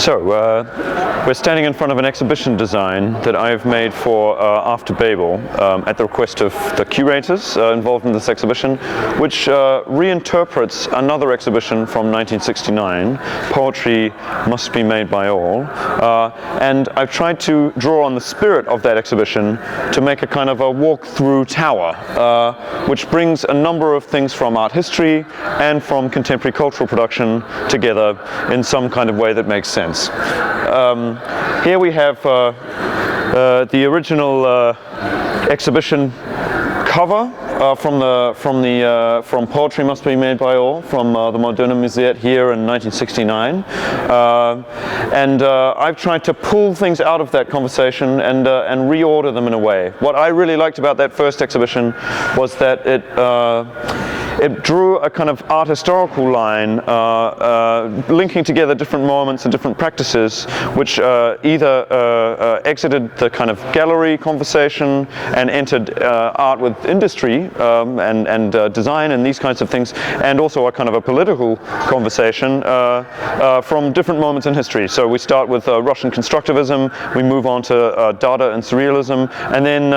We're standing in front of an exhibition design that I've made for Efter Babel at the request of the curators involved in this exhibition, which reinterprets another exhibition from 1969, Poetry Must Be Made by All, and I've tried to draw on the spirit of that exhibition to make a kind of a walk-through tower, which brings a number of things from art history and from contemporary cultural production together in some kind of way that makes sense. Here we have the original exhibition cover from Poetry Must Be Made by All, from the Moderna Museet here in 1969, and I've tried to pull things out of that conversation and reorder them in a way. What I really liked about that first exhibition was that it drew a kind of art historical line linking together different moments and different practices, which either exited the kind of gallery conversation and entered art with industry and design and these kinds of things, and also a kind of a political conversation from different moments in history. So we start with Russian constructivism, we move on to Dada and Surrealism, and then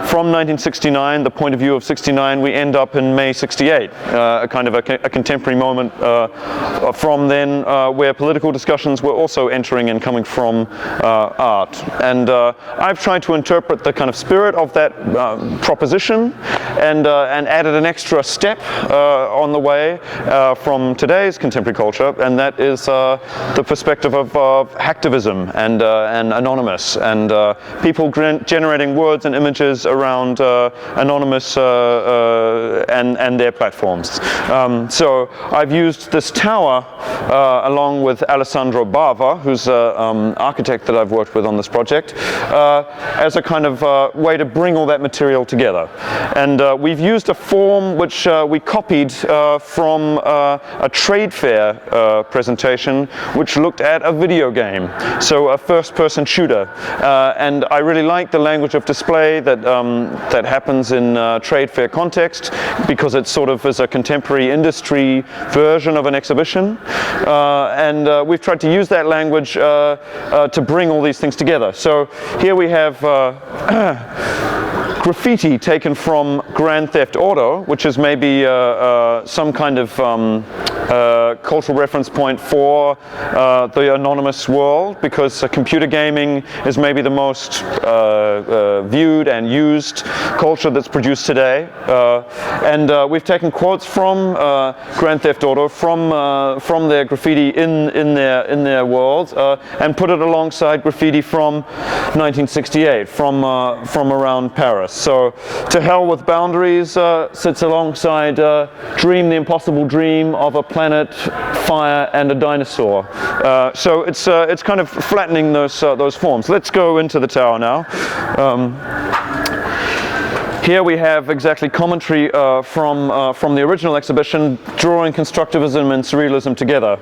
from 1969, the point of view of 69, we end up in May 68. A kind of a contemporary moment from then where political discussions were also entering and coming from art. And I've tried to interpret the kind of spirit of that proposition and added an extra step on the way from today's contemporary culture, and that is the perspective of hacktivism and anonymous, and people generating words and images around anonymous and their platforms. So I've used this tower along with Alessandro Bava, who's an architect that I've worked with on this project, as a kind of way to bring all that material together. And we've used a form which we copied from a trade fair presentation which looked at a video game, so a first-person shooter. And I really like the language of display that happens in trade fair context, because it sort of is a contemporary industry version of an exhibition, and we've tried to use that language to bring all these things together. So here we have graffiti taken from Grand Theft Auto, which is maybe some kind of cultural reference point for the anonymous world, because computer gaming is maybe the most viewed and used culture that's produced today. And we've taken quotes from Grand Theft Auto, from their graffiti in their world, and put it alongside graffiti from 1968, from around Paris. So To Hell with Boundaries sits alongside Dream the Impossible Dream of a Planet, Fire and a Dinosaur. So it's kind of flattening those forms. Let's go into the tower now. Here we have exactly commentary from the original exhibition, drawing constructivism and surrealism together,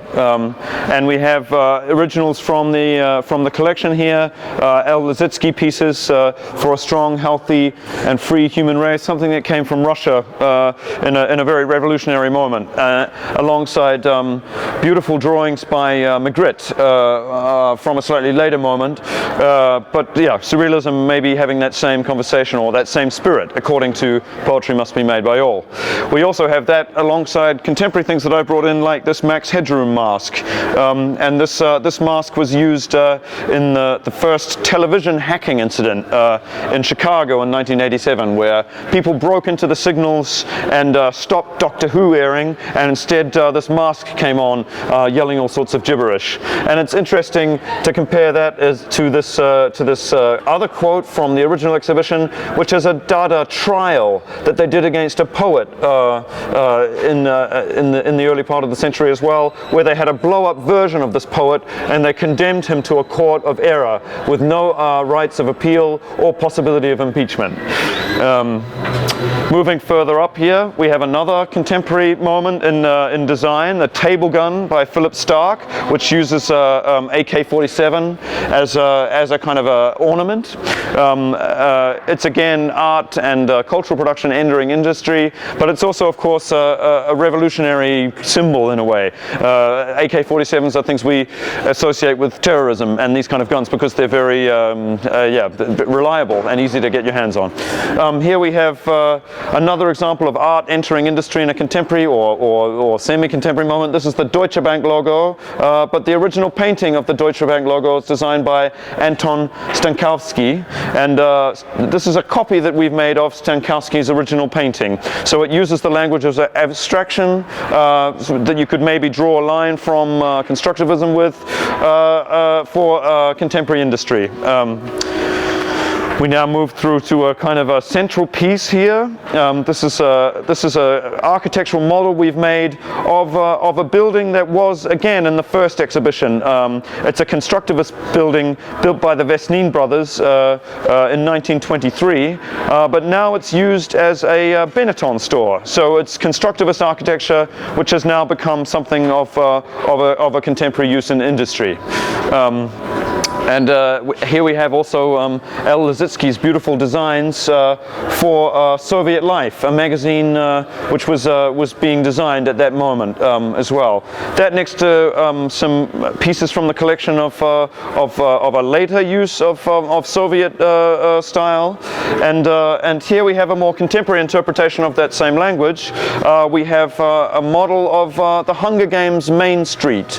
and we have originals from the collection here, El Lissitzky pieces for a strong, healthy, and free human race, something that came from Russia in a very revolutionary moment, alongside beautiful drawings by Magritte from a slightly later moment, but yeah, surrealism maybe having that same conversation or that same spirit, according to Poetry Must Be Made by All. We also have that alongside contemporary things that I brought in, like this Max Headroom Mask. And this mask was used in the first television hacking incident in Chicago in 1987, where people broke into the signals and stopped Doctor Who airing, and instead this mask came on yelling all sorts of gibberish. And it's interesting to compare that to this other quote from the original exhibition, which is a Dada trial that they did against a poet in the early part of the century as well, where they had a blow-up version of this poet and they condemned him to a court of error with no rights of appeal or possibility of impeachment. Moving further up here, we have another contemporary moment in design, the Table Gun by Philip Stark, which uses AK-47 as a kind of a ornament. It's again art and cultural production entering industry, but it's also, of course, a revolutionary symbol in a way. AK-47s are things we associate with terrorism and these kind of guns because they're very reliable and easy to get your hands on. Here we have another example of art entering industry in a contemporary or semi-contemporary moment. This is the Deutsche Bank logo, but the original painting of the Deutsche Bank logo is designed by Anton Stankowski, and this is a copy that we've made of Stankowski's original painting. So it uses the language of abstraction so that you could maybe draw a line from constructivism with for contemporary industry. We now move through to a kind of a central piece here. This is a architectural model we've made of a building that was again in the first exhibition. It's a constructivist building built by the Vesnine brothers in 1923, but now it's used as a Benetton store. So it's constructivist architecture, which has now become something of a contemporary use in industry. And here we have also El Lissitzky's beautiful designs for Soviet Life, a magazine which was being designed at that moment as well. That next to some pieces from the collection of a later use of Soviet style, and here we have a more contemporary interpretation of that same language. We have a model of the Hunger Games Main Street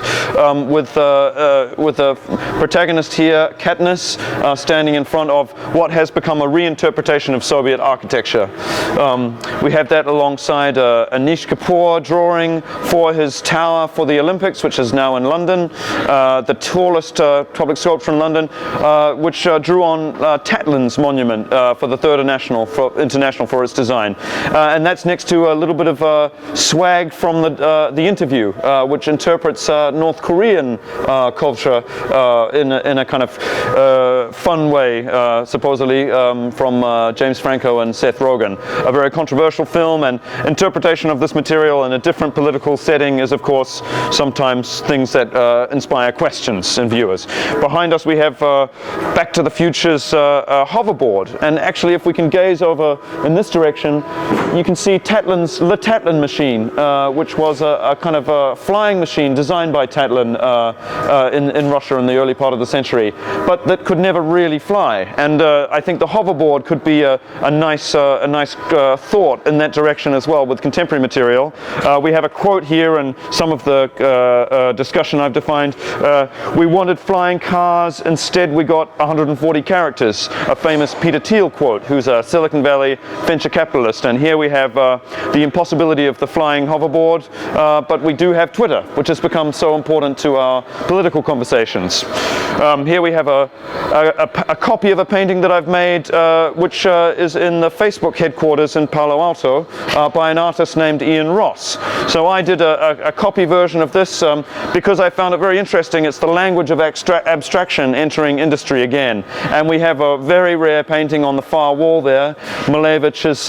with a protagonist here, Katniss, standing in front of what has become a reinterpretation of Soviet architecture. We have that alongside Anish Kapoor drawing for his tower for the Olympics, which is now in London, the tallest public sculpture in London, which drew on Tatlin's monument for the Third International for its design. And that's next to a little bit of swag from the interview, which interprets North Korean culture in a kind of fun way, supposedly from James Franco and Seth Rogen. A very controversial film, and interpretation of this material in a different political setting is, of course, sometimes things that inspire questions in viewers. Behind us we have Back to the Future's hoverboard, and actually if we can gaze over in this direction, you can see Tatlin's Le Tatlin machine, which was a kind of a flying machine designed by Tatlin in Russia in the early part of the century, but that could never really fly. And I think the hoverboard could be a nice thought in that direction as well with contemporary material. We have a quote here and some of the discussion I've defined. We wanted flying cars, instead we got 140 characters. A famous Peter Thiel quote, who's a Silicon Valley venture capitalist. And here we have the impossibility of the flying hoverboard, but we do have Twitter, which has become so important to our political conversations. Here we have a copy of a painting that I've made, which is in the Facebook headquarters in Palo Alto by an artist named Ian Ross. So I did a copy version of this because I found it very interesting. It's the language of abstraction entering industry again. And we have a very rare painting on the far wall there, Malevich's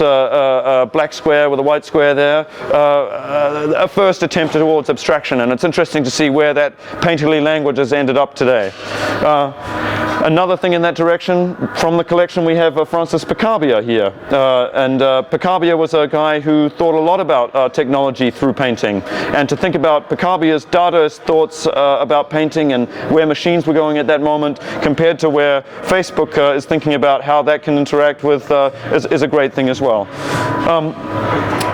black square with a white square there, a first attempt towards abstraction, and it's interesting to see where that painterly language has ended up today. Another thing in that direction, from the collection we have Francis Picabia here, and Picabia was a guy who thought a lot about technology through painting, and to think about Picabia's Dadaist thoughts about painting and where machines were going at that moment compared to where Facebook is thinking about how that can interact with is a great thing as well.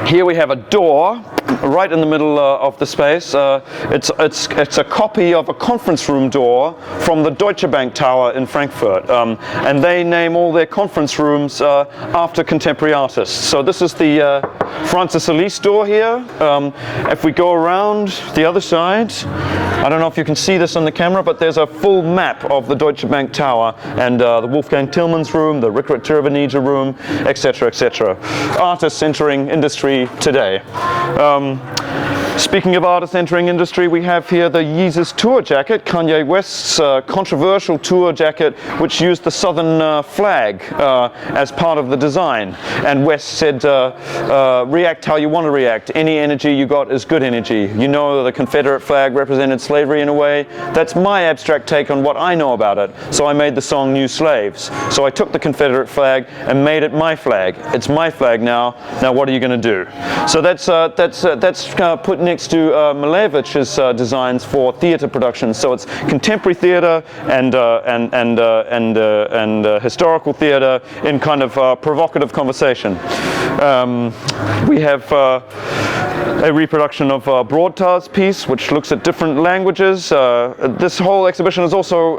Here we have a door right in the middle of the space. It's a copy of a conference room door from the Deutsche Bank Tower in Frankfurt, and they name all their conference rooms after contemporary artists. So this is the Francis Elise door here. If we go around the other side, I don't know if you can see this on the camera, but there's a full map of the Deutsche Bank Tower and the Wolfgang Tillmans room, the Ricard Tirvanija room, etc., etc. Artists entering industry today. Speaking of artists entering industry, we have here the Yeezus tour jacket, Kanye West's controversial tour jacket, which used the southern flag as part of the design. And West said, react how you want to react. Any energy you got is good energy. You know, the Confederate flag represented slavery in a way. That's my abstract take on what I know about it. So I made the song New Slaves. So I took the Confederate flag and made it my flag. It's my flag now. Now what are you going to do? So that's put next to Malevich's designs for theatre productions. So it's contemporary theatre and historical theatre in kind of provocative conversation. We have a reproduction of Broadtar's piece, which looks at different languages. This whole exhibition is also,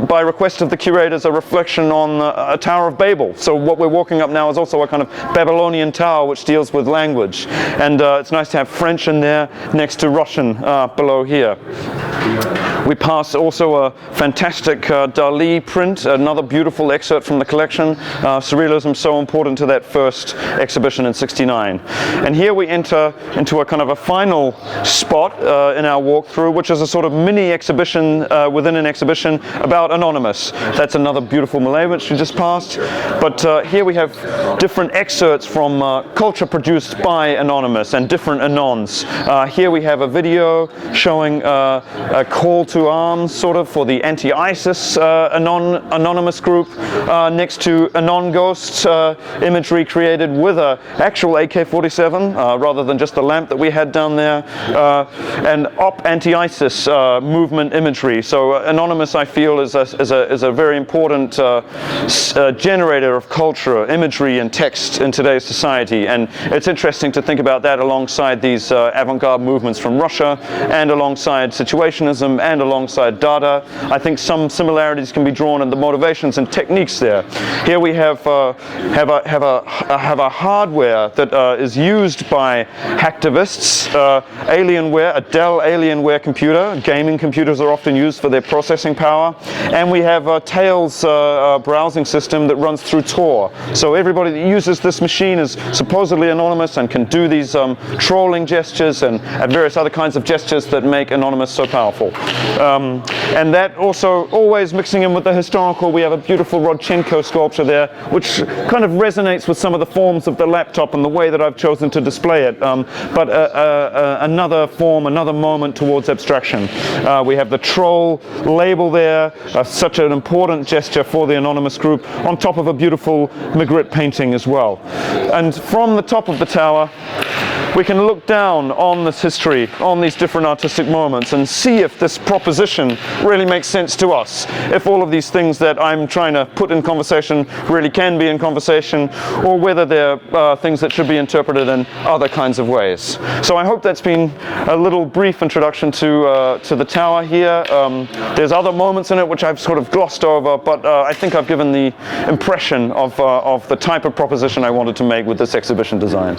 by request of the curators, a reflection on a Tower of Babel. So what we're walking up now is also a kind of Babylonian tower which deals with language. And it's nice to have French in there next to Russian below here. We pass also a fantastic Dali print, another beautiful excerpt from the collection. Surrealism so important to that first exhibition in '69. And here we enter into a kind of a final spot in our walkthrough, which is a sort of mini exhibition within an exhibition about Anonymous. That's another beautiful Malay which we just passed. But here we have different excerpts from culture produced by Anonymous and different Anons. Here we have a video showing a call to arms, sort of, for the anti-ISIS anonymous group, next to Anon Ghosts imagery created with an actual AK-47 rather than just the lamp that we had down there, and anti-ISIS movement imagery. So Anonymous, I feel, is a very important generator of culture, imagery and text in today's society, and it's interesting to think about that alongside these avant-garde movements from Russia, and alongside situationism, and alongside Dada. I think some similarities can be drawn in the motivations and techniques there. Here we have a hardware that is used by hacktivists, Alienware, a Dell Alienware computer. Gaming computers are often used for their processing power. And we have Tails browsing system that runs through Tor. So everybody that uses this machine is supposedly anonymous and can do these trolling gestures and various other kinds of gestures that make Anonymous so powerful. And that also always mixing in with the historical. We have a beautiful Rodchenko sculpture there, which kind of resonates with some of the forms of the laptop and the way that I've chosen to display it. But another form, another moment towards abstraction. We have the troll label there, such an important gesture for the Anonymous group, on top of a beautiful Magritte painting as well. And from the top of the tower, we can look down on this history, on these different artistic moments, and see if this proposition really makes sense to us. If all of these things that I'm trying to put in conversation really can be in conversation, or whether they're things that should be interpreted in other kinds of ways. So I hope that's been a little brief introduction to the tower here. There's other moments in it which I've sort of glossed over, but I think I've given the impression of the type of proposition I wanted to make with this exhibition design.